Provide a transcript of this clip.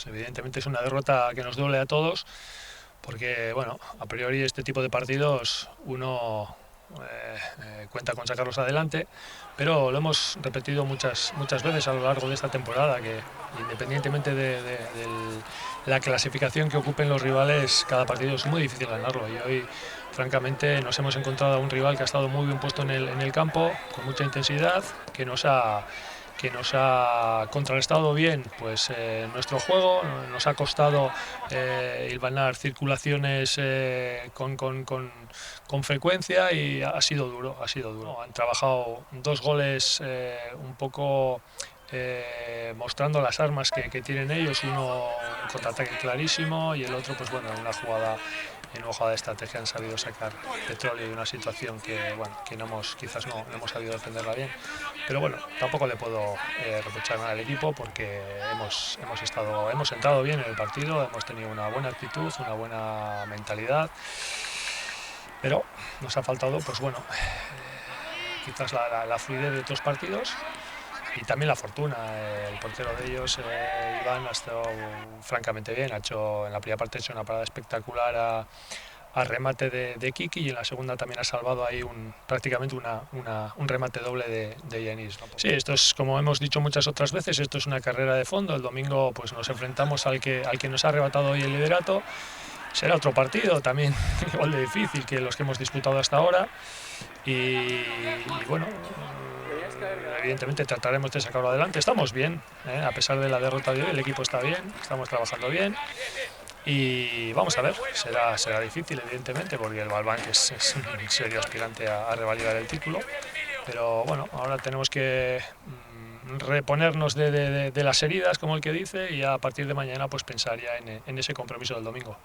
partidos. Evidentemente es una derrota que nos duele a todos, porque bueno, a priori este tipo de partidos uno cuenta con sacarlos adelante, pero lo hemos repetido muchas veces a lo largo de esta temporada, que independientemente de la clasificación que ocupen los rivales, cada partido es muy difícil ganarlo, y hoy francamente nos hemos encontrado a un rival que ha estado muy bien puesto en el campo, con mucha intensidad, que nos ha contrarrestado bien pues nuestro juego, nos ha costado hilvanar circulaciones con frecuencia, y ha sido duro, ha sido duro. Han trabajado 2 goles un poco mostrando las armas que tienen ellos, uno un contraataque clarísimo y el otro pues bueno, en una jugada de estrategia han sabido sacar petróleo de una situación que bueno, que quizás no hemos sabido defenderla bien, pero bueno, tampoco le puedo reprochar nada al equipo, porque hemos entrado bien en el partido, hemos tenido una buena actitud, una buena mentalidad, pero nos ha faltado pues bueno, quizás la fluidez de otros partidos y también la fortuna. El portero de ellos, Iván, ha estado francamente bien, en la primera parte ha hecho una parada espectacular a remate de Kiki, y en la segunda también ha salvado ahí prácticamente un remate doble de Yanis, ¿no? Sí, esto es, como hemos dicho muchas otras veces, esto es una carrera de fondo. El domingo pues nos enfrentamos al que nos ha arrebatado hoy el liderato. Será otro partido también igual de difícil que los que hemos disputado hasta ahora, y bueno, evidentemente trataremos de sacarlo adelante. Estamos bien, a pesar de la derrota de hoy, el equipo está bien, estamos trabajando bien. Y vamos a ver, será difícil evidentemente, porque el Balbank es un serio aspirante a revalidar el título, pero bueno, ahora tenemos que reponernos de las heridas, como el que dice, y a partir de mañana pues pensar ya en ese compromiso del domingo.